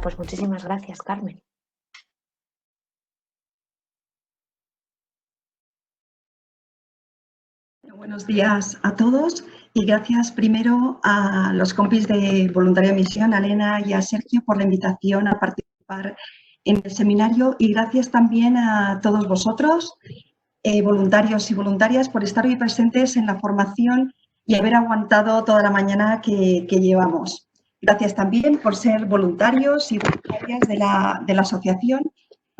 pues muchísimas gracias, Carmen. Buenos días a todos y gracias primero a los compis de Voluntaria Misión, a Elena y a Sergio por la invitación a participar en el seminario y gracias también a todos vosotros, voluntarios y voluntarias, por estar hoy presentes en la formación y haber aguantado toda la mañana que llevamos. Gracias también por ser voluntarios y voluntarias de la asociación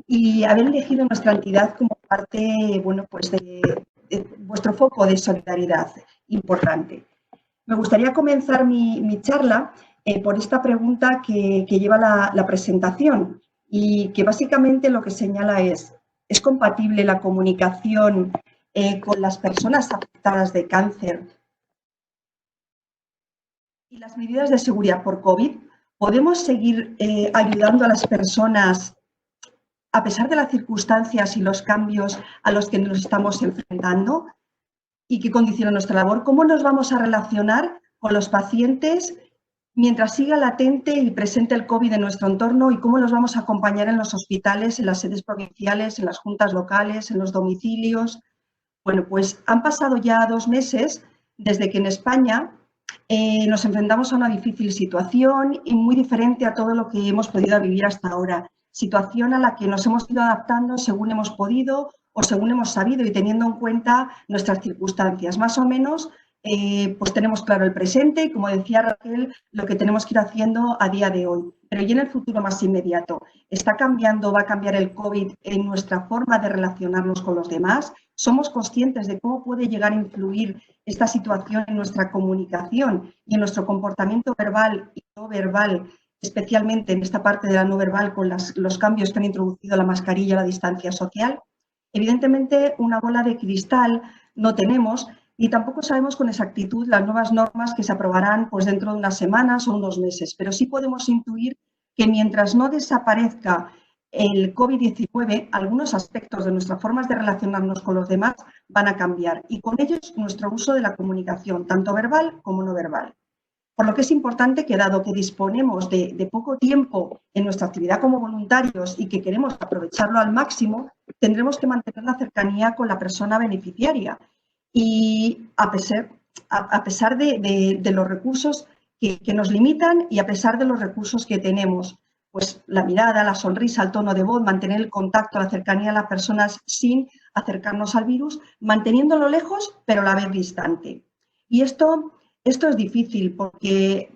y haber elegido nuestra entidad como parte, bueno, pues de vuestro foco de solidaridad importante. Me gustaría comenzar mi charla por esta pregunta que lleva la presentación y que básicamente lo que señala ¿es compatible la comunicación con las personas afectadas de cáncer y las medidas de seguridad por COVID? ¿Podemos seguir ayudando a las personas a pesar de las circunstancias y los cambios a los que nos estamos enfrentando y que condicionan nuestra labor? ¿Cómo nos vamos a relacionar con los pacientes mientras siga latente y presente el COVID en nuestro entorno y cómo los vamos a acompañar en los hospitales, en las sedes provinciales, en las juntas locales, en los domicilios? Bueno, pues han pasado ya 2 meses desde que en España nos enfrentamos a una difícil situación y muy diferente a todo lo que hemos podido vivir hasta ahora. Situación a la que nos hemos ido adaptando según hemos podido o según hemos sabido y teniendo en cuenta nuestras circunstancias. Más o menos, pues tenemos claro el presente y, como decía Raquel, lo que tenemos que ir haciendo a día de hoy. Pero y en el futuro más inmediato, ¿está cambiando, va a cambiar el COVID en nuestra forma de relacionarnos con los demás? ¿Somos conscientes de cómo puede llegar a influir esta situación en nuestra comunicación y en nuestro comportamiento verbal y no verbal, especialmente en esta parte de la no verbal con los cambios que han introducido la mascarilla y la distancia social? Evidentemente, una bola de cristal no tenemos y tampoco sabemos con exactitud las nuevas normas que se aprobarán pues, dentro de unas semanas o unos meses, pero sí podemos intuir que mientras no desaparezca el COVID-19, algunos aspectos de nuestras formas de relacionarnos con los demás van a cambiar y con ellos nuestro uso de la comunicación, tanto verbal como no verbal. Por lo que es importante que, dado que disponemos de poco tiempo en nuestra actividad como voluntarios y que queremos aprovecharlo al máximo, tendremos que mantener la cercanía con la persona beneficiaria. Y a pesar de los recursos que nos limitan y a pesar de los recursos que tenemos, pues la mirada, la sonrisa, el tono de voz, mantener el contacto, la cercanía a las personas sin acercarnos al virus, manteniéndolo lejos, pero a la vez distante. Y esto es difícil porque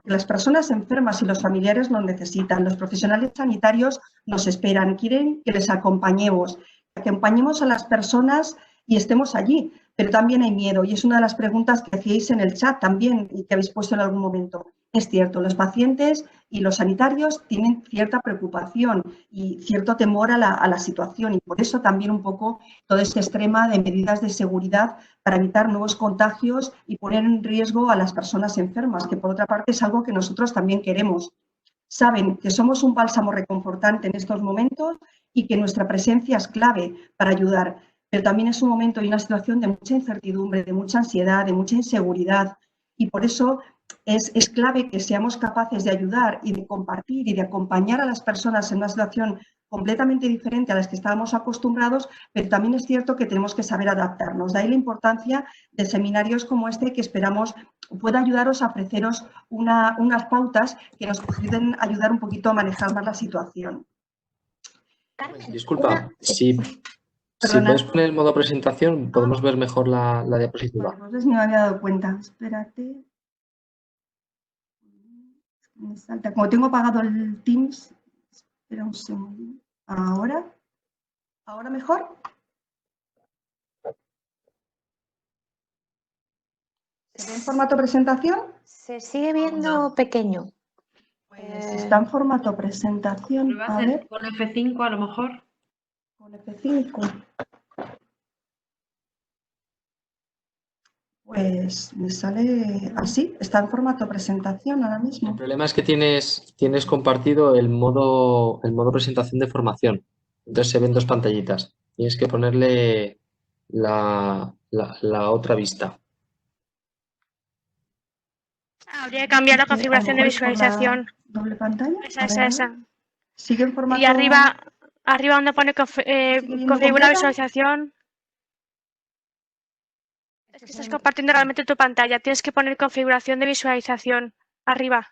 las personas enfermas y los familiares nos necesitan, los profesionales sanitarios nos esperan, quieren que les acompañemos, que acompañemos a las personas y estemos allí, pero también hay miedo y es una de las preguntas que hacíais en el chat también y que habéis puesto en algún momento. Es cierto, los pacientes y los sanitarios tienen cierta preocupación y cierto temor a la situación y por eso también un poco todo este extrema de medidas de seguridad para evitar nuevos contagios y poner en riesgo a las personas enfermas, que por otra parte es algo que nosotros también queremos. Saben que somos un bálsamo reconfortante en estos momentos y que nuestra presencia es clave para ayudar, pero también es un momento y una situación de mucha incertidumbre, de mucha ansiedad, de mucha inseguridad y por eso es clave que seamos capaces de ayudar y de compartir y de acompañar a las personas en una situación completamente diferente a las que estábamos acostumbrados, pero también es cierto que tenemos que saber adaptarnos. De ahí la importancia de seminarios como este que esperamos pueda ayudaros a ofreceros unas pautas que nos pueden ayudar un poquito a manejar más la situación. Carmen, disculpa, si puedes poner el modo presentación, podemos ver mejor la diapositiva. Vale, pues ni me había dado cuenta. Espérate. Me salta. Como tengo apagado el Teams, espera un segundo. ¿Ahora mejor? ¿Se ve en formato presentación? se sigue viendo pequeño. Pues está en formato presentación. A ver. Con F5 a lo mejor. Con F5. Pues me sale así, está en formato presentación ahora mismo. El problema es que tienes compartido el modo presentación de formación. Entonces se ven 2 pantallitas. Tienes que ponerle la otra vista. Habría que cambiar la configuración de A lo mejor por la visualización. doble pantalla. Esa, A esa, ver, esa. sigue en formato. Y arriba donde pone viendo configura completa? visualización. Es que estás compartiendo realmente tu pantalla. Tienes que poner configuración de visualización arriba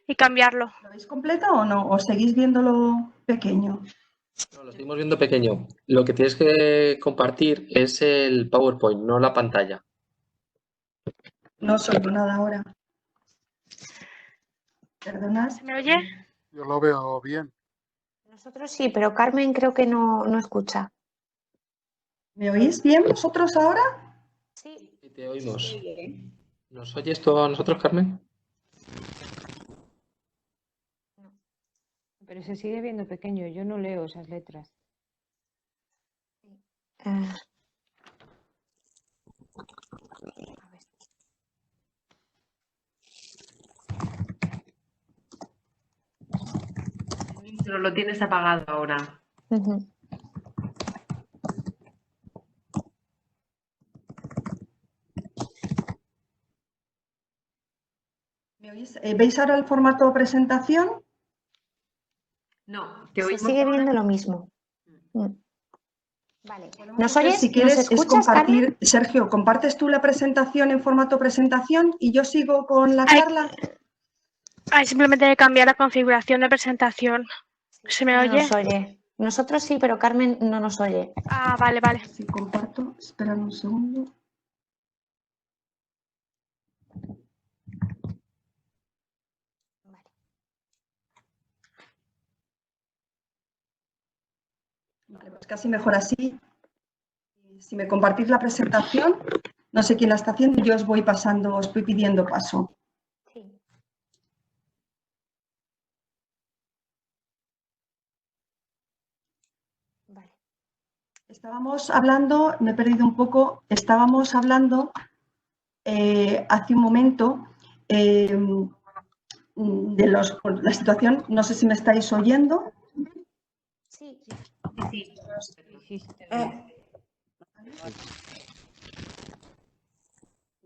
y cambiarlo. ¿Lo veis completa o no? ¿O seguís viéndolo pequeño? No, lo seguimos viendo pequeño. Lo que tienes que compartir es el PowerPoint, no la pantalla. No os oigo nada ahora. Perdonad. ¿Se me oye? Yo lo veo bien. Nosotros sí, pero Carmen creo que no escucha. ¿Me oís bien vosotros ahora? Sí. Sí, te oímos. ¿Nos oyes tú a nosotros, Carmen? Pero se sigue viendo pequeño, yo no leo esas letras. A ver. Pero lo tienes apagado ahora. Ujú. ¿Me oís? ¿Veis ahora el formato presentación? No, te Se oímos. sigue viendo lo mismo. Vale. Podemos ¿Nos hacer, oyes? si quieres, ¿Nos es escuchas, compartir. Carmen? Sergio, ¿compartes tú la presentación en formato presentación y yo sigo con la Ay. charla? Hay simplemente que cambiar la configuración de presentación. ¿Se me No oye? nos oye. Nosotros sí, pero Carmen no nos oye. Ah, vale, vale. Si comparto, esperad un segundo. Vale. Vale, pues casi mejor así. Si me compartís la presentación, no sé quién la está haciendo, yo os voy pasando, os voy pidiendo paso. Sí. Vale. Estábamos hablando, me he perdido un poco, estábamos hablando hace un momento de la situación, no sé si me estáis oyendo. Sí. Sí. Sí, sí, te veo.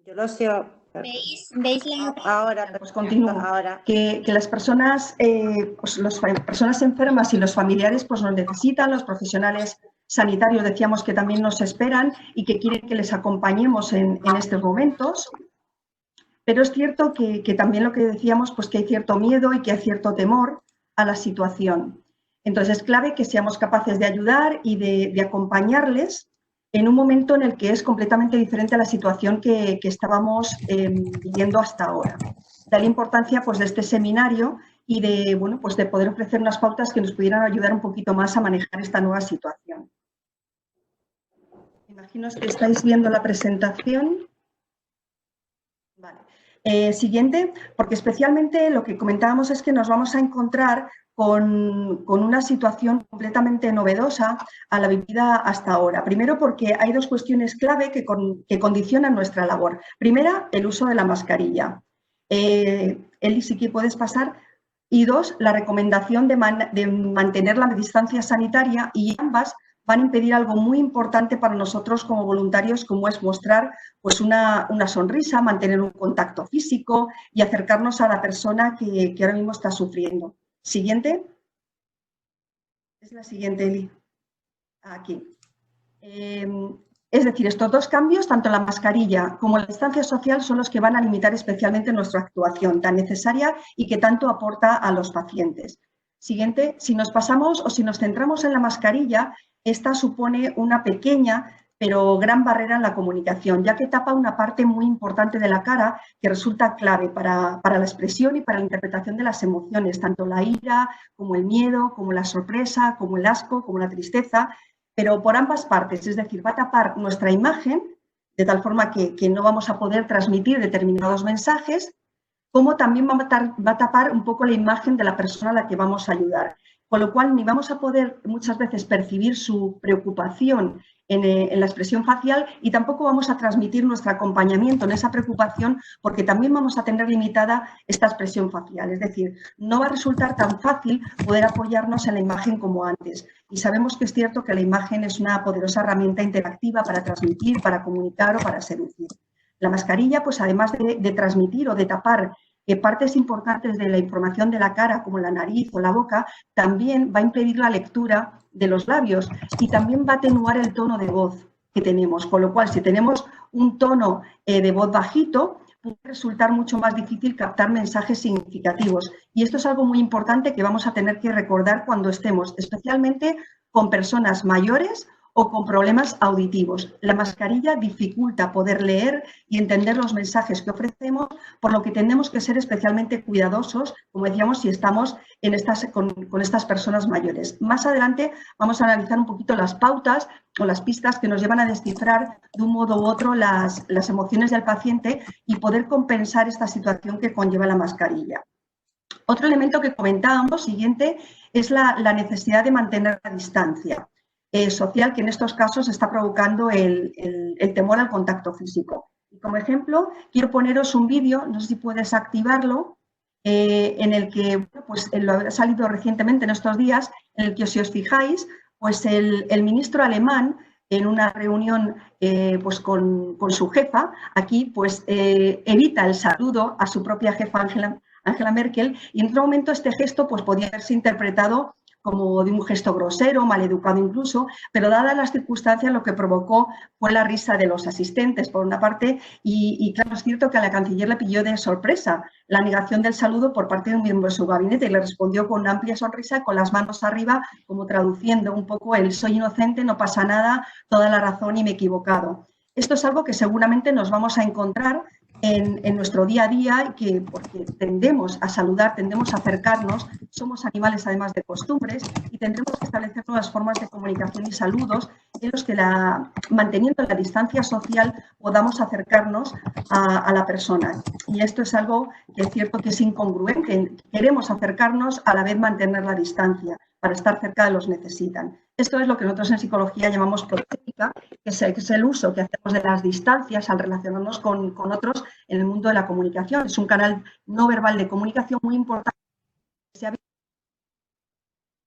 Yo lo sé. ¿Veis la Ahora, Pues continúo. ahora. Que las personas, pues las personas enfermas y los familiares pues nos necesitan, los profesionales sanitarios decíamos que también nos esperan y que quieren que les acompañemos en estos momentos. Pero es cierto que también lo que decíamos, pues que hay cierto miedo y que hay cierto temor a la situación. Entonces es clave que seamos capaces de ayudar y de acompañarles en un momento en el que es completamente diferente a la situación que estábamos viviendo hasta ahora. Da la importancia pues, de este seminario y de, bueno, pues, de poder ofrecer unas pautas que nos pudieran ayudar un poquito más a manejar esta nueva situación. Imagino que estáis viendo la presentación. Vale. Siguiente, porque especialmente lo que comentábamos es que nos vamos a encontrar con una situación completamente novedosa a la vivida hasta ahora. Primero, porque hay dos cuestiones clave que condicionan nuestra labor. Primera, el uso de la mascarilla. Eli, si que puedes pasar. Y dos, la recomendación de mantener la distancia sanitaria, y ambas van a impedir algo muy importante para nosotros como voluntarios, como es mostrar pues, una sonrisa, mantener un contacto físico y acercarnos a la persona que ahora mismo está sufriendo. Siguiente. Es la siguiente, Eli. Aquí. Es decir, estos dos cambios, tanto la mascarilla como la distancia social, son los que van a limitar especialmente nuestra actuación tan necesaria y que tanto aporta a los pacientes. Siguiente. Si nos pasamos o si nos centramos en la mascarilla, esta supone una pequeña pero gran barrera en la comunicación, ya que tapa una parte muy importante de la cara que resulta clave para la expresión y para la interpretación de las emociones, tanto la ira, como el miedo, como la sorpresa, como el asco, como la tristeza, pero por ambas partes, es decir, va a tapar nuestra imagen de tal forma que no vamos a poder transmitir determinados mensajes, como también va a tapar un poco la imagen de la persona a la que vamos a ayudar. Con lo cual, ni vamos a poder muchas veces percibir su preocupación en la expresión facial y tampoco vamos a transmitir nuestro acompañamiento en esa preocupación porque también vamos a tener limitada esta expresión facial. Es decir, no va a resultar tan fácil poder apoyarnos en la imagen como antes. Y sabemos que es cierto que la imagen es una poderosa herramienta interactiva para transmitir, para comunicar o para seducir. La mascarilla, pues además de transmitir o de tapar partes importantes de la información de la cara, como la nariz o la boca, también va a impedir la lectura de los labios y también va a atenuar el tono de voz que tenemos, con lo cual si tenemos un tono de voz bajito, puede resultar mucho más difícil captar mensajes significativos. Y esto es algo muy importante que vamos a tener que recordar cuando estemos, especialmente con personas mayores o con problemas auditivos. La mascarilla dificulta poder leer y entender los mensajes que ofrecemos, por lo que tenemos que ser especialmente cuidadosos, como decíamos, si estamos con estas personas mayores. Más adelante vamos a analizar un poquito las pautas o las pistas que nos llevan a descifrar de un modo u otro las emociones del paciente y poder compensar esta situación que conlleva la mascarilla. Otro elemento que comentábamos, siguiente, es la necesidad de mantener la distancia social, que en estos casos está provocando el temor al contacto físico. Y como ejemplo, quiero poneros un vídeo, no sé si puedes activarlo, en el que pues, lo ha salido recientemente en estos días, en el que si os fijáis, pues el ministro alemán, en una reunión pues con su jefa, aquí pues evita el saludo a su propia jefa Angela Merkel, y en otro momento este gesto pues, podía haberse interpretado como de un gesto grosero, maleducado incluso, pero dadas las circunstancias lo que provocó fue la risa de los asistentes, por una parte, y claro, es cierto que a la canciller le pilló de sorpresa la negación del saludo por parte de un miembro de su gabinete y le respondió con una amplia sonrisa, con las manos arriba, como traduciendo un poco el soy inocente, no pasa nada, toda la razón y me he equivocado. Esto es algo que seguramente nos vamos a encontrar en nuestro día a día, porque tendemos a saludar, tendemos a acercarnos, somos animales además de costumbres y tendremos que establecer nuevas formas de comunicación y saludos en los que manteniendo la distancia social podamos acercarnos a la persona. Y esto es algo que es cierto que es incongruente, queremos acercarnos a la vez mantener la distancia para estar cerca de los que necesitan. Esto es lo que nosotros en psicología llamamos proxémica, que es el uso que hacemos de las distancias al relacionarnos con otros en el mundo de la comunicación. Es un canal no verbal de comunicación muy importante que se ha visto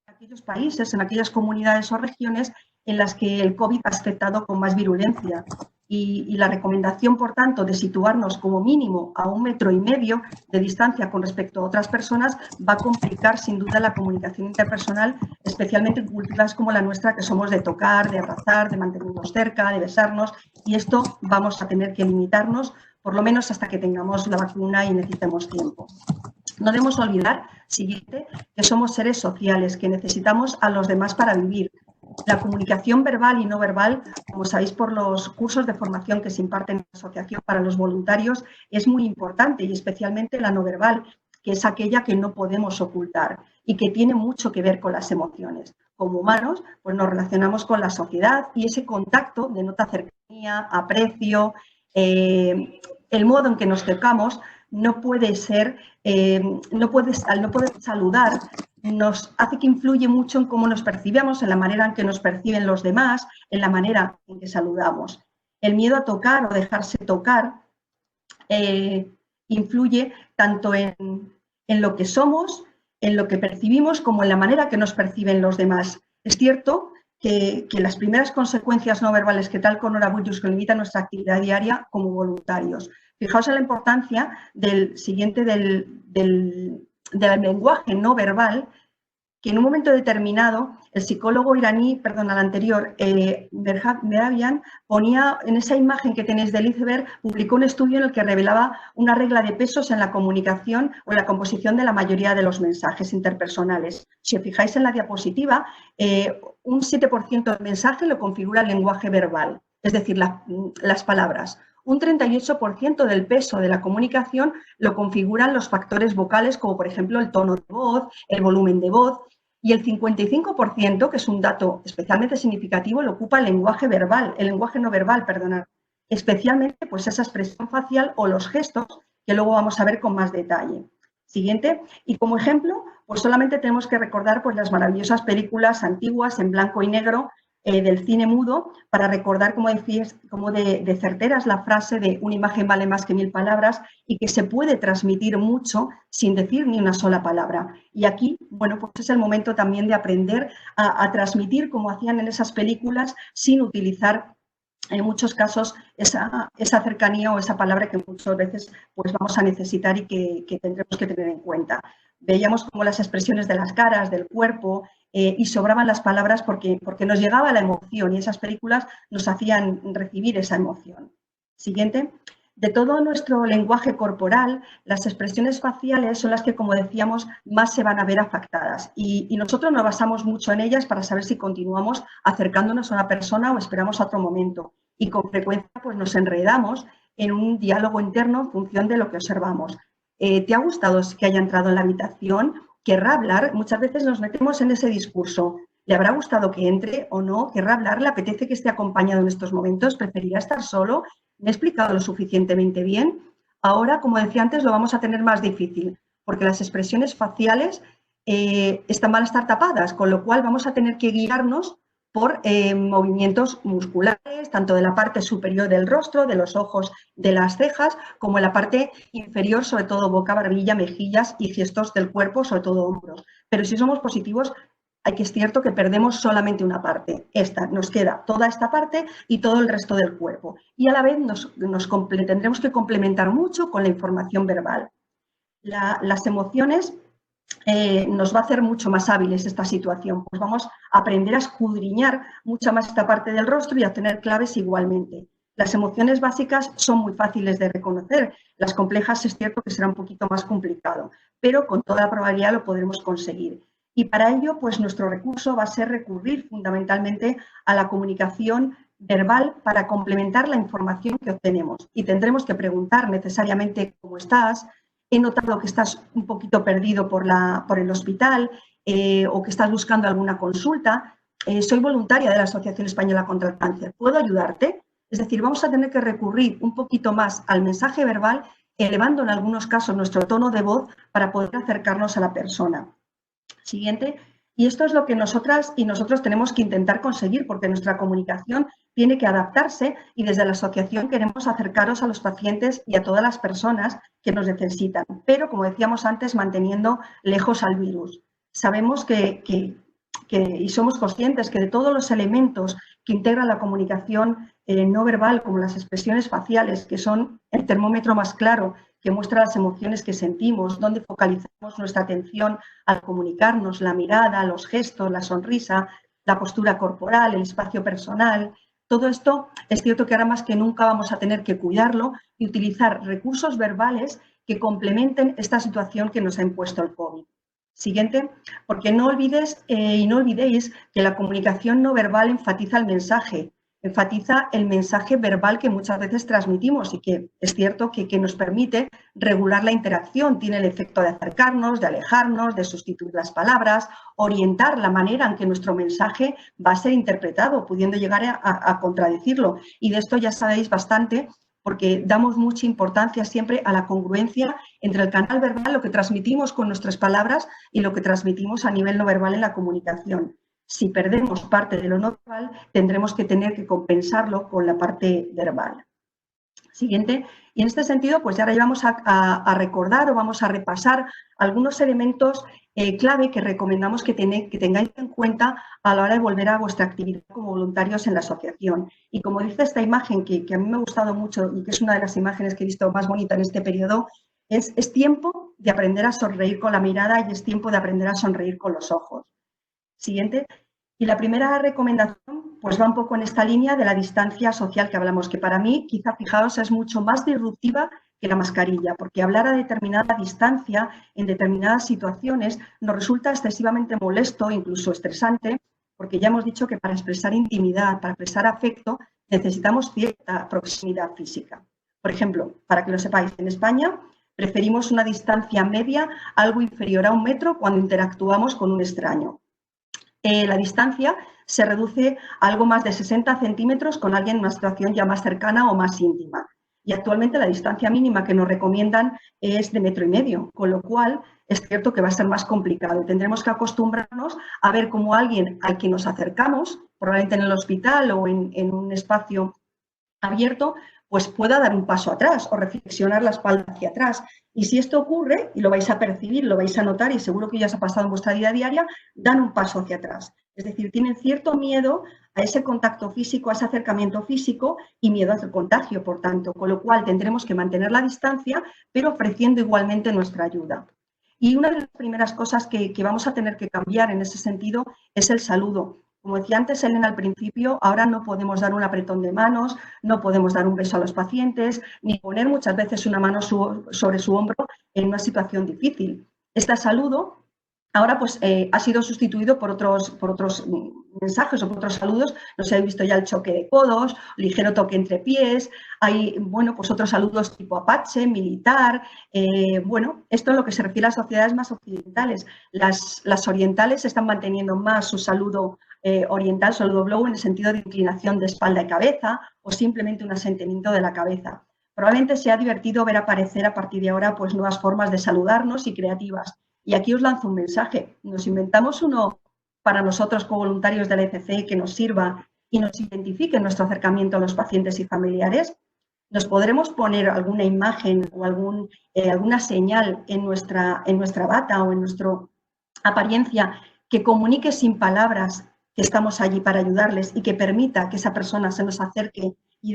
en aquellos países, en aquellas comunidades o regiones en las que el COVID ha afectado con más virulencia. Y la recomendación, por tanto, de situarnos como mínimo a 1,5 metros de distancia con respecto a otras personas va a complicar sin duda la comunicación interpersonal, especialmente en culturas como la nuestra, que somos de tocar, de abrazar, de mantenernos cerca, de besarnos, y esto vamos a tener que limitarnos, por lo menos hasta que tengamos la vacuna y necesitemos tiempo. No debemos olvidar, siguiente, que somos seres sociales, que necesitamos a los demás para vivir. La comunicación verbal y no verbal, como sabéis por los cursos de formación que se imparten en la Asociación para los Voluntarios, es muy importante y especialmente la no verbal, que es aquella que no podemos ocultar y que tiene mucho que ver con las emociones. Como humanos, pues nos relacionamos con la sociedad y ese contacto denota cercanía, aprecio, el modo en que nos tocamos no puede ser, al no poder saludar, nos hace que influye mucho en cómo nos percibimos, en la manera en que nos perciben los demás, en la manera en que saludamos. El miedo a tocar o dejarse tocar influye tanto en lo que somos, en lo que percibimos, como en la manera que nos perciben los demás. Es cierto que las primeras consecuencias no verbales que tal con Orabullius que limitan nuestra actividad diaria como voluntarios. Fijaos en la importancia del lenguaje no verbal, que en un momento determinado el psicólogo iraní, perdón, al anterior, Mehrabian, ponía en esa imagen que tenéis del iceberg, publicó un estudio en el que revelaba una regla de pesos en la comunicación o en la composición de la mayoría de los mensajes interpersonales. Si os fijáis en la diapositiva, un 7% del mensaje lo configura el lenguaje verbal, es decir, las palabras. Un 38% del peso de la comunicación lo configuran los factores vocales, como por ejemplo el tono de voz, el volumen de voz, y el 55%, que es un dato especialmente significativo, lo ocupa el lenguaje verbal, el lenguaje no verbal, perdonad, especialmente pues esa expresión facial o los gestos, que luego vamos a ver con más detalle. Siguiente, y como ejemplo, pues solamente tenemos que recordar pues las maravillosas películas antiguas en blanco y negro, del cine mudo, para recordar cómo de certera es la frase de una imagen vale más que 1000 palabras y que se puede transmitir mucho sin decir ni una sola palabra. Y aquí, bueno, pues es el momento también de aprender a transmitir como hacían en esas películas sin utilizar en muchos casos esa cercanía o esa palabra que muchas veces pues vamos a necesitar y que tendremos que tener en cuenta. Veíamos como las expresiones de las caras, del cuerpo, y sobraban las palabras porque nos llegaba la emoción y esas películas nos hacían recibir esa emoción. Siguiente. De todo nuestro lenguaje corporal, las expresiones faciales son las que, como decíamos, más se van a ver afectadas y nosotros nos basamos mucho en ellas para saber si continuamos acercándonos a una persona o esperamos a otro momento. Y con frecuencia pues, nos enredamos en un diálogo interno en función de lo que observamos. ¿Te ha gustado que haya entrado en la habitación? ¿Querrá hablar? Muchas veces nos metemos en ese discurso. ¿Le habrá gustado que entre o no? ¿Querrá hablar? ¿Le apetece que esté acompañado en estos momentos? ¿Preferirá estar solo? ¿Me he explicado lo suficientemente bien? Ahora, como decía antes, lo vamos a tener más difícil, porque las expresiones faciales van a estar tapadas, con lo cual vamos a tener que guiarnos por movimientos musculares, tanto de la parte superior del rostro, de los ojos, de las cejas, como en la parte inferior, sobre todo boca, barbilla, mejillas y gestos del cuerpo, sobre todo hombros. Pero si somos positivos, es cierto que perdemos solamente una parte. Nos queda toda esta parte y todo el resto del cuerpo. Y a la vez tendremos que complementar mucho con la información verbal. Las emociones nos va a hacer mucho más hábiles esta situación, pues vamos a aprender a escudriñar mucha más esta parte del rostro y a tener claves igualmente. Las emociones básicas son muy fáciles de reconocer, las complejas es cierto que será un poquito más complicado, pero con toda la probabilidad lo podremos conseguir. Y para ello, pues nuestro recurso va a ser recurrir fundamentalmente a la comunicación verbal para complementar la información que obtenemos. Y tendremos que preguntar necesariamente cómo estás. He notado que estás un poquito perdido por el hospital o que estás buscando alguna consulta. Soy voluntaria de la Asociación Española contra el Cáncer. ¿Puedo ayudarte? Es decir, vamos a tener que recurrir un poquito más al mensaje verbal, elevando en algunos casos nuestro tono de voz para poder acercarnos a la persona. Siguiente. Y esto es lo que nosotras y nosotros tenemos que intentar conseguir, porque nuestra comunicación tiene que adaptarse y desde la asociación queremos acercaros a los pacientes y a todas las personas que nos necesitan, pero como decíamos antes, manteniendo lejos al virus. Sabemos y somos conscientes que de todos los elementos que integran la comunicación no verbal, como las expresiones faciales, que son el termómetro más claro que muestra las emociones que sentimos, dónde focalizamos nuestra atención al comunicarnos, la mirada, los gestos, la sonrisa, la postura corporal, el espacio personal. Todo esto es cierto que ahora más que nunca vamos a tener que cuidarlo y utilizar recursos verbales que complementen esta situación que nos ha impuesto el COVID. Siguiente, porque no olvides y no olvidéis que la comunicación no verbal enfatiza el mensaje verbal que muchas veces transmitimos y que es cierto que nos permite regular la interacción. Tiene el efecto de acercarnos, de alejarnos, de sustituir las palabras, orientar la manera en que nuestro mensaje va a ser interpretado, pudiendo llegar a contradecirlo. Y de esto ya sabéis bastante, porque damos mucha importancia siempre a la congruencia entre el canal verbal, lo que transmitimos con nuestras palabras y lo que transmitimos a nivel no verbal en la comunicación. Si perdemos parte de lo no verbal, tendremos que tener que compensarlo con la parte verbal. Siguiente. Y en este sentido, pues ya ahora vamos a recordar o vamos a repasar algunos elementos clave que recomendamos que tengáis en cuenta a la hora de volver a vuestra actividad como voluntarios en la asociación. Y como dice esta imagen, que a mí me ha gustado mucho y que es una de las imágenes que he visto más bonita en este periodo, es tiempo de aprender a sonreír con la mirada y es tiempo de aprender a sonreír con los ojos. Siguiente. Y la primera recomendación pues va un poco en esta línea de la distancia social que hablamos, que para mí, quizá fijaos, es mucho más disruptiva que la mascarilla, porque hablar a determinada distancia en determinadas situaciones nos resulta excesivamente molesto, incluso estresante, porque ya hemos dicho que para expresar intimidad, para expresar afecto, necesitamos cierta proximidad física. Por ejemplo, para que lo sepáis, en España preferimos una distancia media algo inferior a 1 metro cuando interactuamos con un extraño. La distancia se reduce a algo más de 60 centímetros con alguien en una situación ya más cercana o más íntima. Y actualmente la distancia mínima que nos recomiendan es de 1,5 metros, con lo cual es cierto que va a ser más complicado. Tendremos que acostumbrarnos a ver cómo alguien al que nos acercamos, probablemente en el hospital o en un espacio abierto, pues pueda dar un paso atrás o reflexionar la espalda hacia atrás. Y si esto ocurre, y lo vais a percibir, lo vais a notar, y seguro que ya os ha pasado en vuestra vida diaria, dan un paso hacia atrás. Es decir, tienen cierto miedo a ese contacto físico, a ese acercamiento físico y miedo al contagio, por tanto, con lo cual tendremos que mantener la distancia, pero ofreciendo igualmente nuestra ayuda. Y una de las primeras cosas que vamos a tener que cambiar en ese sentido es el saludo. Como decía antes Elena al principio, ahora no podemos dar un apretón de manos, no podemos dar un beso a los pacientes, ni poner muchas veces una mano sobre su hombro en una situación difícil. Este saludo ahora pues ha sido sustituido por otros mensajes o por otros saludos. No sé si habéis visto ya el choque de codos, ligero toque entre pies, hay, bueno, pues otros saludos tipo apache, militar. Bueno, esto en lo que se refiere a sociedades más occidentales. Las orientales están manteniendo más su saludo oriental, saludo blow, en el sentido de inclinación de espalda y cabeza o simplemente un asentimiento de la cabeza. Probablemente sea divertido ver aparecer a partir de ahora pues nuevas formas de saludarnos y creativas. Y aquí os lanzo un mensaje. Nos inventamos uno para nosotros como voluntarios del ECC que nos sirva y nos identifique en nuestro acercamiento a los pacientes y familiares. Nos podremos poner alguna imagen o alguna señal en nuestra bata o en nuestra apariencia que comunique sin palabras que estamos allí para ayudarles y que permita que esa persona se nos acerque y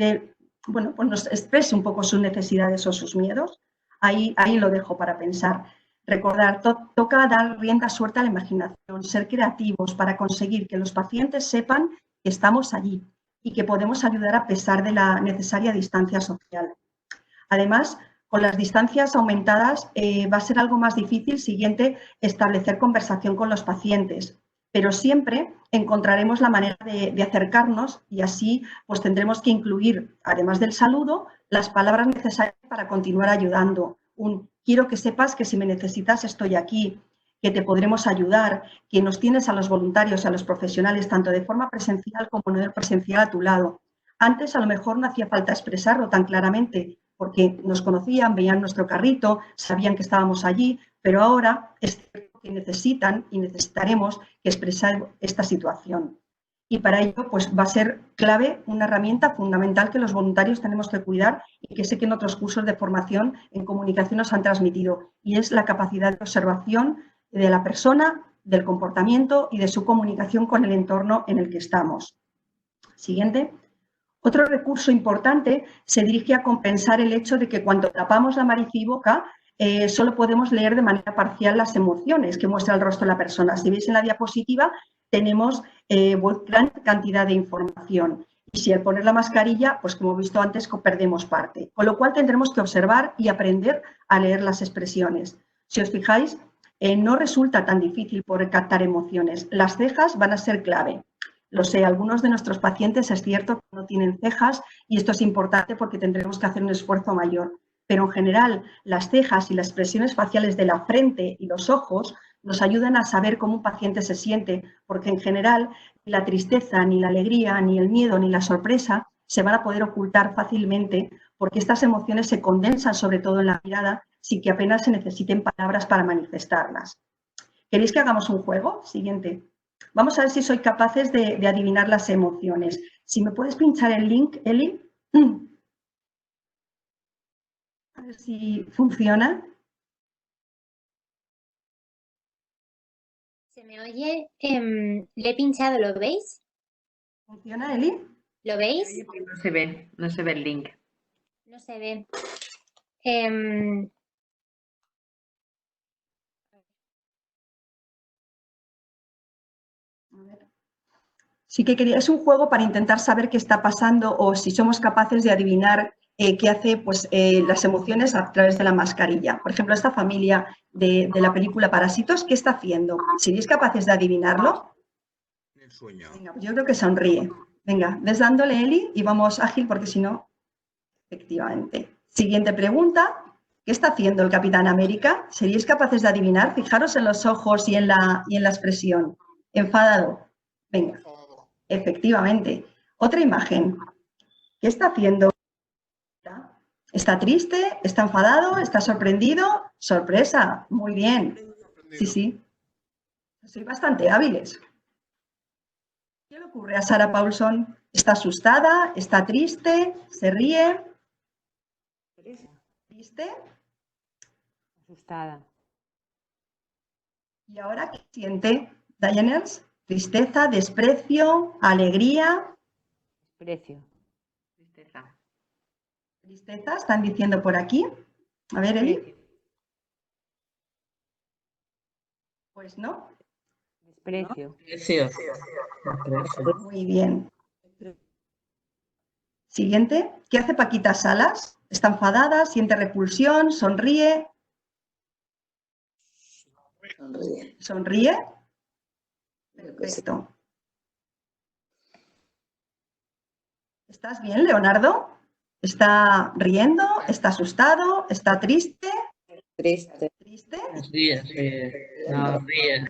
pues nos exprese un poco sus necesidades o sus miedos. Ahí lo dejo para pensar. Recordar, toca dar rienda suelta a la imaginación, ser creativos para conseguir que los pacientes sepan que estamos allí y que podemos ayudar a pesar de la necesaria distancia social. Además, con las distancias aumentadas va a ser algo más difícil, siguiente, establecer conversación con los pacientes, pero siempre encontraremos la manera de acercarnos y así pues tendremos que incluir, además del saludo, las palabras necesarias para continuar ayudando. Quiero que sepas que si me necesitas estoy aquí, que te podremos ayudar, que nos tienes a los voluntarios, a los profesionales, tanto de forma presencial como no presencial a tu lado. Antes a lo mejor no hacía falta expresarlo tan claramente porque nos conocían, veían nuestro carrito, sabían que estábamos allí, pero ahora es cierto que necesitan y necesitaremos que expresar esta situación. Y para ello pues va a ser clave una herramienta fundamental que los voluntarios tenemos que cuidar y que sé que en otros cursos de formación en comunicación nos han transmitido, y es la capacidad de observación de la persona, del comportamiento y de su comunicación con el entorno en el que estamos. Siguiente. Otro recurso importante se dirige a compensar el hecho de que cuando tapamos la nariz y boca solo podemos leer de manera parcial las emociones que muestra el rostro de la persona. Si veis en la diapositiva, tenemos gran cantidad de información. Y si al poner la mascarilla, pues como he visto antes, perdemos parte. Con lo cual tendremos que observar y aprender a leer las expresiones. Si os fijáis, no resulta tan difícil poder captar emociones. Las cejas van a ser clave. Lo sé, algunos de nuestros pacientes es cierto que no tienen cejas y esto es importante porque tendremos que hacer un esfuerzo mayor. Pero en general, las cejas y las expresiones faciales de la frente y los ojos nos ayudan a saber cómo un paciente se siente, porque en general ni la tristeza, ni la alegría, ni el miedo, ni la sorpresa se van a poder ocultar fácilmente porque estas emociones se condensan sobre todo en la mirada sin que apenas se necesiten palabras para manifestarlas. ¿Queréis que hagamos un juego? Siguiente. Vamos a ver si sois capaces de adivinar las emociones. Si me puedes pinchar el link, Eli. A ver si funciona. Se me oye, le he pinchado, ¿lo veis? ¿Funciona, Eli? ¿Lo veis? No se ve el link. No se ve. Sí que quería, es un juego para intentar saber qué está pasando o si somos capaces de adivinar qué hace pues, las emociones a través de la mascarilla. Por ejemplo, esta familia de la película Parásitos, ¿qué está haciendo? ¿Seréis capaces de adivinarlo? El sueño. Venga, pues yo creo que sonríe. Venga, ves dándole, Eli, y vamos ágil porque si no, efectivamente. Siguiente pregunta. ¿Qué está haciendo el Capitán América? ¿Seríais capaces de adivinar? Fijaros en los ojos y en la expresión. Enfadado. Venga. Efectivamente. Otra imagen. ¿Qué está haciendo? ¿Está triste? ¿Está enfadado? ¿Está sorprendido? Sorpresa. Muy bien. Sí, sí. Soy bastante hábiles. ¿Qué le ocurre a Sarah Paulson? ¿Está asustada? ¿Está triste? ¿Se ríe? ¿Triste? Asustada. ¿Y ahora qué siente, Dianers? Tristeza, desprecio, alegría. Desprecio. Tristeza. Tristeza, están diciendo por aquí. A ver, Eli. Desprecio. Pues no. Desprecio. Muy bien. Siguiente. ¿Qué hace Paquita Salas? ¿Está enfadada? ¿Siente repulsión? ¿Sonríe? ¿Sonríe? Perfecto. ¿Estás bien, Leonardo? ¿Está riendo? ¿Está asustado? ¿Está triste? Triste. ¿Triste? Ríe. No, ríe.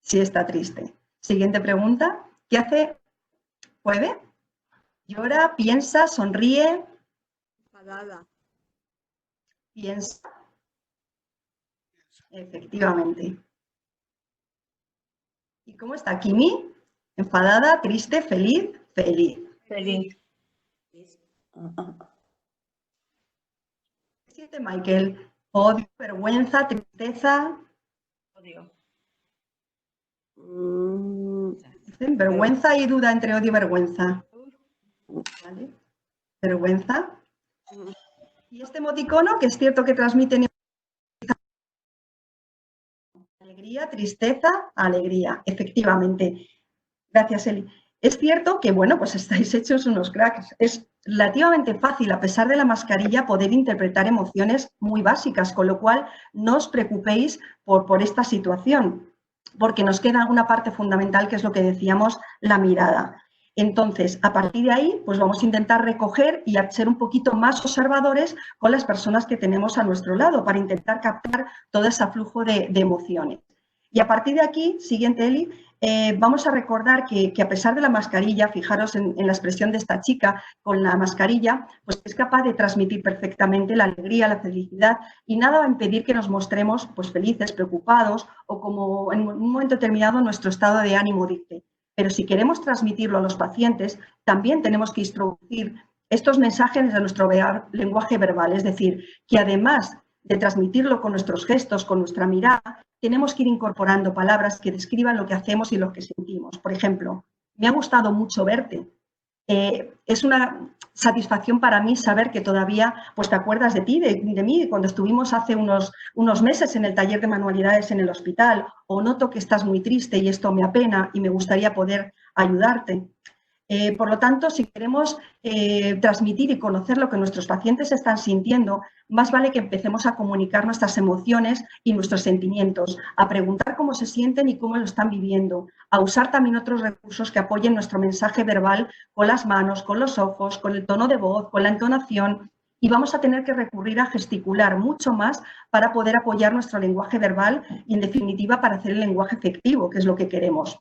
Sí está triste. Siguiente pregunta. ¿Qué hace? ¿Puede? Llora, piensa, sonríe. Enfadada. Piensa. Efectivamente. ¿Y cómo está Kimi? ¿Enfadada, triste, feliz? Feliz. Feliz. ¿Qué siente Michael? Odio, vergüenza, tristeza. Odio. Dicen vergüenza y duda entre odio y vergüenza. ¿Vale? Vergüenza. Y este emoticono, que es cierto que transmite alegría, tristeza, alegría, efectivamente. Gracias, Eli. Es cierto que, bueno, pues estáis hechos unos cracks. Es relativamente fácil, a pesar de la mascarilla, poder interpretar emociones muy básicas, con lo cual no os preocupéis por esta situación, porque nos queda una parte fundamental, que es lo que decíamos, la mirada. Entonces, a partir de ahí, pues vamos a intentar recoger y a ser un poquito más observadores con las personas que tenemos a nuestro lado para intentar captar todo ese flujo de emociones. Y a partir de aquí, siguiente, Eli, vamos a recordar que a pesar de la mascarilla, fijaros en la expresión de esta chica con la mascarilla, pues es capaz de transmitir perfectamente la alegría, la felicidad, y nada va a impedir que nos mostremos pues felices, preocupados o como en un momento determinado nuestro estado de ánimo dicte. Pero si queremos transmitirlo a los pacientes, también tenemos que introducir estos mensajes de nuestro lenguaje verbal, es decir, que además de transmitirlo con nuestros gestos, con nuestra mirada, tenemos que ir incorporando palabras que describan lo que hacemos y lo que sentimos. Por ejemplo, me ha gustado mucho verte. Es una satisfacción para mí saber que todavía pues, te acuerdas de ti, de mí, cuando estuvimos hace unos meses en el taller de manualidades en el hospital, o noto que estás muy triste y esto me apena y me gustaría poder ayudarte. Por lo tanto, si queremos transmitir y conocer lo que nuestros pacientes están sintiendo, más vale que empecemos a comunicar nuestras emociones y nuestros sentimientos, a preguntar cómo se sienten y cómo lo están viviendo, a usar también otros recursos que apoyen nuestro mensaje verbal con las manos, con los ojos, con el tono de voz, con la entonación, y vamos a tener que recurrir a gesticular mucho más para poder apoyar nuestro lenguaje verbal y, en definitiva, para hacer el lenguaje efectivo, que es lo que queremos.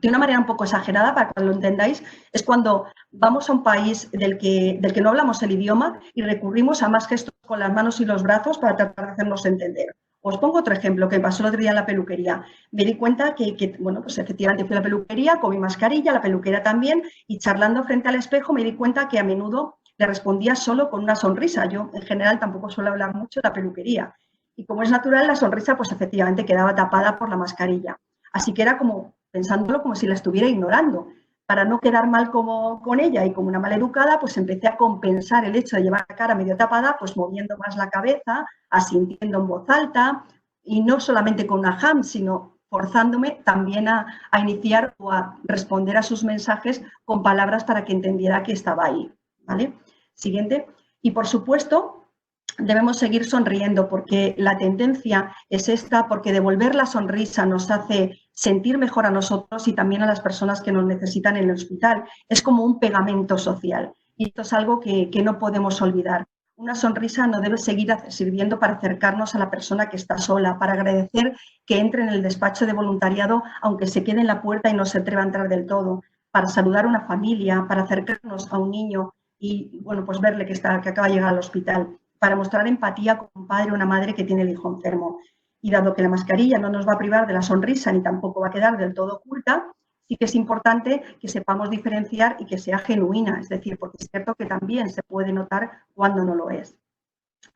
De una manera un poco exagerada, para que lo entendáis, es cuando vamos a un país del que no hablamos el idioma y recurrimos a más gestos con las manos y los brazos para tratar de hacernos entender. Os pongo otro ejemplo que me pasó el otro día en la peluquería. Me di cuenta que bueno, pues efectivamente fui a la peluquería con mi mascarilla, la peluquera también, y charlando frente al espejo me di cuenta que a menudo le respondía solo con una sonrisa. Yo, en general, tampoco suelo hablar mucho de la peluquería. Y como es natural, la sonrisa, pues efectivamente quedaba tapada por la mascarilla. Así que era como pensándolo como si la estuviera ignorando. Para no quedar mal con ella y como una maleducada, pues empecé a compensar el hecho de llevar la cara medio tapada, pues moviendo más la cabeza, asintiendo en voz alta, y no solamente con una ham, sino forzándome también a iniciar o a responder a sus mensajes con palabras para que entendiera que estaba ahí. ¿Vale? Siguiente. Y por supuesto, debemos seguir sonriendo porque la tendencia es esta, porque devolver la sonrisa nos hace sentir mejor a nosotros y también a las personas que nos necesitan en el hospital. Es como un pegamento social y esto es algo que no podemos olvidar. Una sonrisa no debe seguir sirviendo para acercarnos a la persona que está sola, para agradecer que entre en el despacho de voluntariado aunque se quede en la puerta y no se atreva a entrar del todo, para saludar a una familia, para acercarnos a un niño y bueno, pues verle que acaba de llegar al hospital, para mostrar empatía con un padre o una madre que tiene el hijo enfermo. Y dado que la mascarilla no nos va a privar de la sonrisa ni tampoco va a quedar del todo oculta, sí que es importante que sepamos diferenciar y que sea genuina, es decir, porque es cierto que también se puede notar cuando no lo es.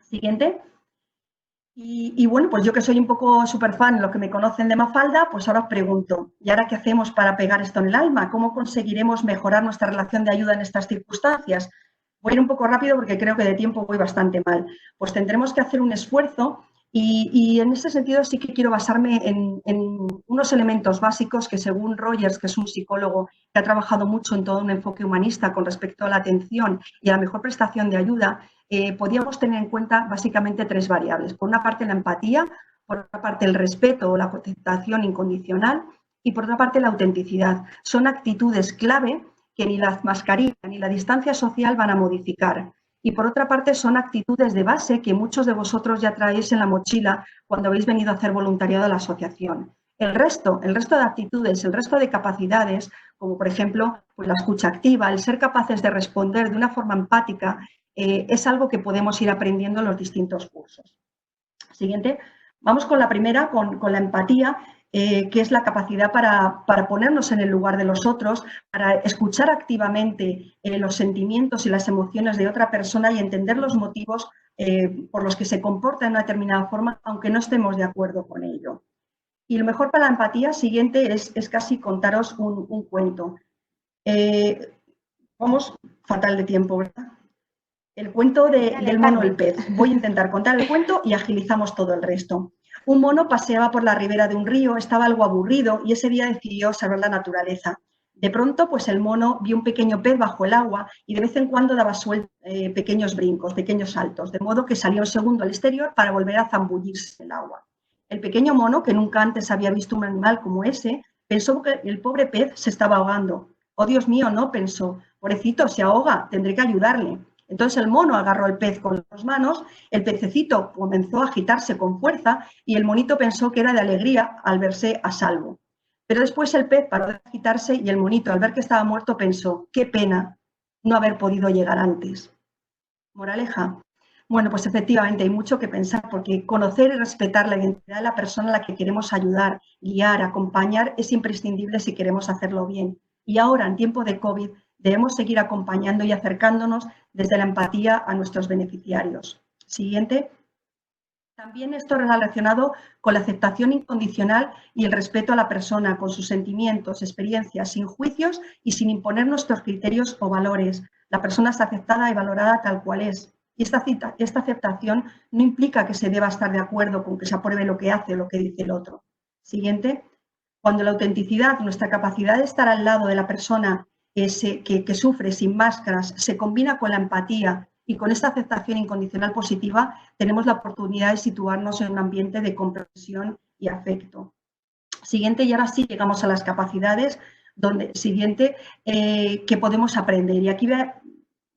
Siguiente. Y bueno, pues yo que soy un poco súper fan, los que me conocen de Mafalda, pues ahora os pregunto, ¿y ahora qué hacemos para pegar esto en el alma? ¿Cómo conseguiremos mejorar nuestra relación de ayuda en estas circunstancias? Voy a ir un poco rápido porque creo que de tiempo voy bastante mal. Pues tendremos que hacer un esfuerzo y en ese sentido sí que quiero basarme en unos elementos básicos que según Rogers, que es un psicólogo que ha trabajado mucho en todo un enfoque humanista con respecto a la atención y a la mejor prestación de ayuda, podíamos tener en cuenta básicamente 3 variables. Por una parte la empatía, por otra parte el respeto o la aceptación incondicional y por otra parte la autenticidad. Son actitudes clave que ni la mascarilla ni la distancia social van a modificar. Y por otra parte son actitudes de base que muchos de vosotros ya traéis en la mochila cuando habéis venido a hacer voluntariado a la asociación. El resto de actitudes, el resto de capacidades, como por ejemplo pues la escucha activa, el ser capaces de responder de una forma empática, es algo que podemos ir aprendiendo en los distintos cursos. Siguiente. Vamos con la primera, con la empatía, que es la capacidad para ponernos en el lugar de los otros, para escuchar activamente los sentimientos y las emociones de otra persona y entender los motivos por los que se comporta de una determinada forma, aunque no estemos de acuerdo con ello. Y lo mejor para la empatía, siguiente, es casi contaros un cuento. Vamos fatal de tiempo, ¿verdad? El cuento del mono y el pez. Voy a intentar contar el cuento y agilizamos todo el resto. Un mono paseaba por la ribera de un río, estaba algo aburrido y ese día decidió observar la naturaleza. De pronto, pues el mono vio un pequeño pez bajo el agua y de vez en cuando daba pequeños brincos, pequeños saltos, de modo que salía un segundo al exterior para volver a zambullirse en el agua. El pequeño mono, que nunca antes había visto un animal como ese, pensó que el pobre pez se estaba ahogando. Oh, Dios mío, no, pensó. Pobrecito, se ahoga, tendré que ayudarle. Entonces el mono agarró el pez con las manos, el pececito comenzó a agitarse con fuerza y el monito pensó que era de alegría al verse a salvo. Pero después el pez paró de agitarse y el monito, al ver que estaba muerto, pensó, qué pena no haber podido llegar antes. Moraleja. Bueno, pues efectivamente hay mucho que pensar porque conocer y respetar la identidad de la persona a la que queremos ayudar, guiar, acompañar es imprescindible si queremos hacerlo bien. Y ahora, en tiempo de COVID, debemos seguir acompañando y acercándonos desde la empatía a nuestros beneficiarios. Siguiente. También esto relacionado con la aceptación incondicional y el respeto a la persona, con sus sentimientos, experiencias, sin juicios y sin imponer nuestros criterios o valores. La persona es aceptada y valorada tal cual es. Y esta aceptación no implica que se deba estar de acuerdo con que se apruebe lo que hace o lo que dice el otro. Siguiente. Cuando la autenticidad, nuestra capacidad de estar al lado de la persona que sufre sin máscaras, se combina con la empatía y con esta aceptación incondicional positiva, tenemos la oportunidad de situarnos en un ambiente de comprensión y afecto. Siguiente, y ahora sí llegamos a las capacidades, que podemos aprender. Y aquí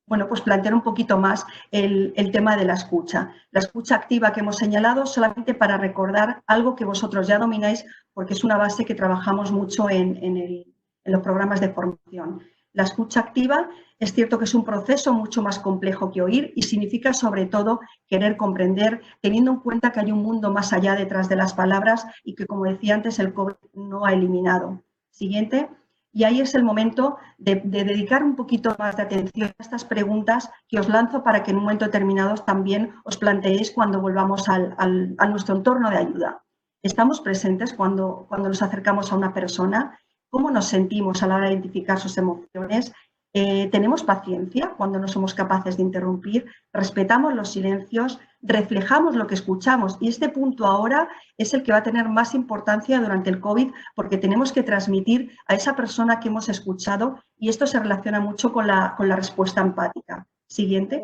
bueno, pues plantear un poquito más el tema de la escucha. La escucha activa que hemos señalado solamente para recordar algo que vosotros ya domináis porque es una base que trabajamos mucho en los programas de formación. La escucha activa es cierto que es un proceso mucho más complejo que oír y significa sobre todo querer comprender, teniendo en cuenta que hay un mundo más allá detrás de las palabras y que, como decía antes, el COVID no ha eliminado. Siguiente. Y ahí es el momento de dedicar un poquito más de atención a estas preguntas que os lanzo para que en un momento determinado también os planteéis cuando volvamos a nuestro entorno de ayuda. ¿Estamos presentes cuando nos acercamos a una persona? ¿Cómo nos sentimos a la hora de identificar sus emociones? ¿Tenemos paciencia cuando no somos capaces de interrumpir? ¿Respetamos los silencios? ¿Reflejamos lo que escuchamos? Y este punto ahora es el que va a tener más importancia durante el COVID porque tenemos que transmitir a esa persona que hemos escuchado y esto se relaciona mucho con la respuesta empática. Siguiente.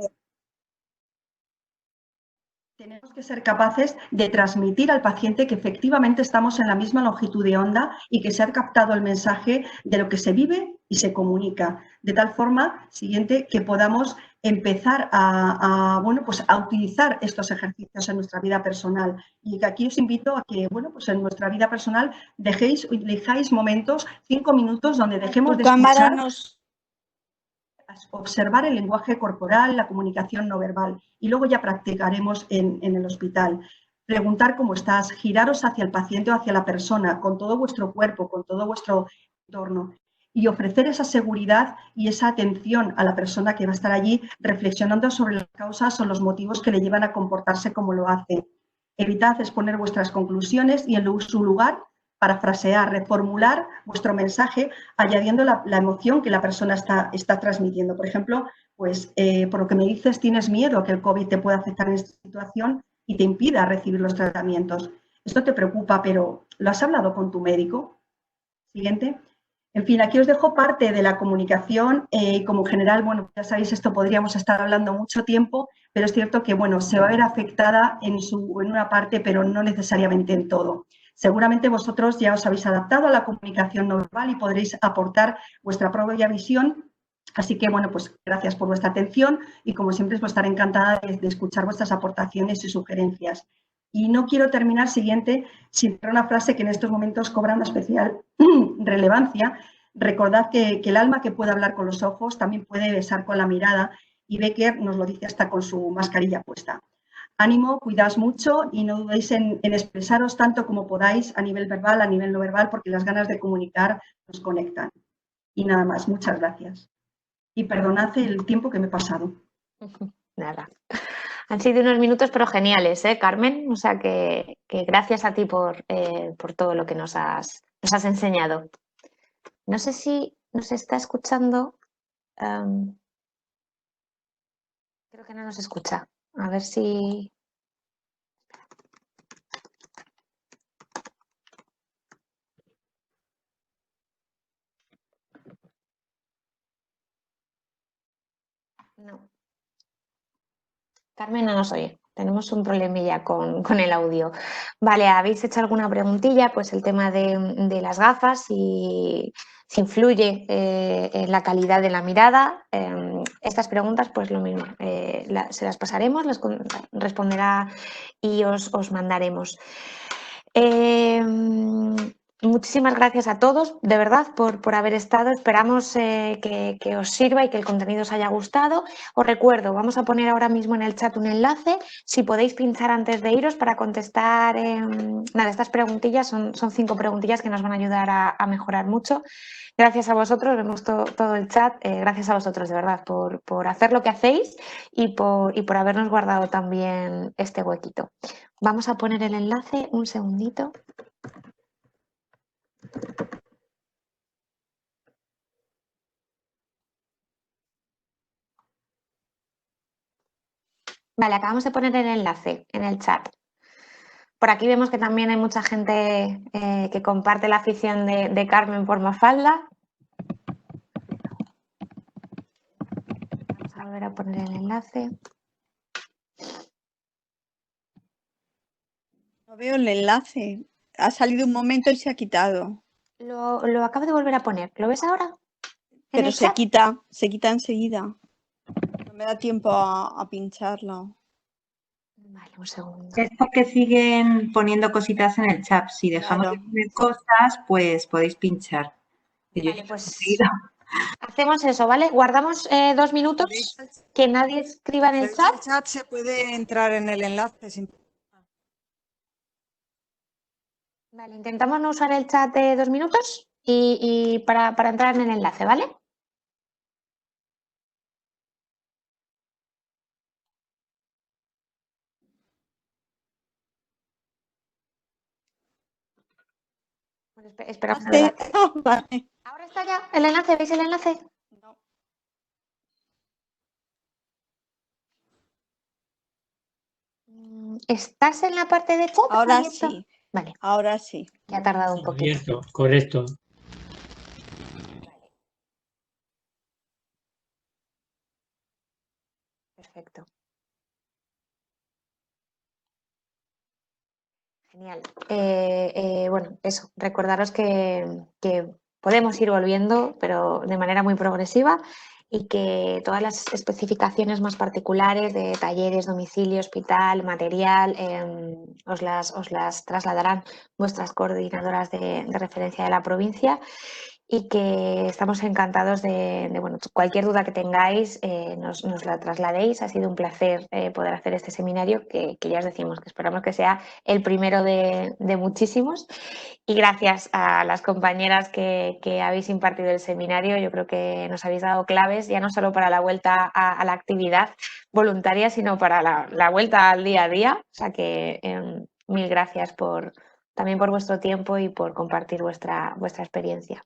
Tenemos que ser capaces de transmitir al paciente que efectivamente estamos en la misma longitud de onda y que se ha captado el mensaje de lo que se vive y se comunica. De tal forma, siguiente, que podamos empezar a utilizar estos ejercicios en nuestra vida personal. Y que aquí os invito a que, bueno, pues en nuestra vida personal elijáis momentos, 5 minutos, donde dejemos de escuchar, observar el lenguaje corporal, la comunicación no verbal y luego ya practicaremos en el hospital. Preguntar cómo estás, giraros hacia el paciente o hacia la persona con todo vuestro cuerpo, con todo vuestro entorno y ofrecer esa seguridad y esa atención a la persona que va a estar allí reflexionando sobre las causas o los motivos que le llevan a comportarse como lo hace. Evitad exponer vuestras conclusiones y en su lugar parafrasear, reformular vuestro mensaje añadiendo la emoción que la persona está transmitiendo. Por ejemplo, pues por lo que me dices, tienes miedo a que el COVID te pueda afectar en esta situación y te impida recibir los tratamientos. Esto te preocupa, pero ¿lo has hablado con tu médico? Siguiente. En fin, aquí os dejo parte de la comunicación. Como en general, bueno, ya sabéis, esto podríamos estar hablando mucho tiempo, pero es cierto que, bueno, se va a ver afectada en una parte, pero no necesariamente en todo. Seguramente vosotros ya os habéis adaptado a la comunicación no verbal y podréis aportar vuestra propia visión. Así que, bueno, pues gracias por vuestra atención y, como siempre, pues estaré encantada de escuchar vuestras aportaciones y sugerencias. Y no quiero terminar sin una frase que en estos momentos cobra una especial relevancia. Recordad que el alma que puede hablar con los ojos también puede besar con la mirada y Becker nos lo dice hasta con su mascarilla puesta. Ánimo, cuidaos mucho y no dudéis en expresaros tanto como podáis a nivel verbal, a nivel no verbal, porque las ganas de comunicar nos conectan. Y nada más, muchas gracias. Y perdonad el tiempo que me he pasado. Nada. Han sido unos minutos pero geniales, Carmen? O sea que gracias a ti por todo lo que nos has enseñado. No sé si nos está escuchando. Creo que no nos escucha. A ver si... No. Carmen no nos oye. Tenemos un problemilla con el audio. Vale, ¿habéis hecho alguna preguntilla? Pues el tema de las gafas y si influye en la calidad de la mirada. Estas preguntas, pues lo mismo. Se las pasaremos, las responderá y os mandaremos. Muchísimas gracias a todos, de verdad, por haber estado. Esperamos que os sirva y que el contenido os haya gustado. Os recuerdo, vamos a poner ahora mismo en el chat un enlace. Si podéis pinchar antes de iros para contestar nada, estas preguntillas, son 5 preguntillas que nos van a ayudar a mejorar mucho. Gracias a vosotros, vemos todo el chat. Gracias a vosotros, de verdad, por hacer lo que hacéis y por habernos guardado también este huequito. Vamos a poner el enlace, un segundito. Vale, acabamos de poner el enlace en el chat. Por aquí vemos que también hay mucha gente que comparte la afición de Carmen por Mafalda. Vamos a volver a poner el enlace. No veo el enlace. Ha salido un momento y se ha quitado. Lo acabo de volver a poner. ¿Lo ves ahora? Pero se quita enseguida. No me da tiempo a pincharlo. Vale, un segundo. Es porque siguen poniendo cositas en el chat. Si dejamos de poner cosas, pues podéis pinchar. Vale, pues hacemos eso, ¿vale? Guardamos 2 minutos, que nadie escriba en el chat. En el chat se puede entrar en el enlace sin... Vale, intentamos no usar el chat de 2 minutos y para entrar en el enlace, ¿vale? Pues espera. Vale. ¿Ahora está ya el enlace? ¿Veis el enlace? No. ¿Estás en la parte de chat? Ahora abierto? sí. Vale. Ahora sí. Ya ha tardado un poquito. Abierto, correcto. Perfecto. Genial. Bueno, eso, recordaros que podemos ir volviendo, pero de manera muy progresiva y que todas las especificaciones más particulares de talleres, domicilio, hospital, material, os las trasladarán vuestras coordinadoras de referencia de la provincia y que estamos encantados bueno, cualquier duda que tengáis, nos la trasladéis. Ha sido un placer poder hacer este seminario, que ya os decimos que esperamos que sea el primero de muchísimos. Y gracias a las compañeras que habéis impartido el seminario. Yo creo que nos habéis dado claves, ya no solo para la vuelta a la actividad voluntaria, sino para la vuelta al día a día. O sea que mil gracias también por vuestro tiempo y por compartir vuestra experiencia.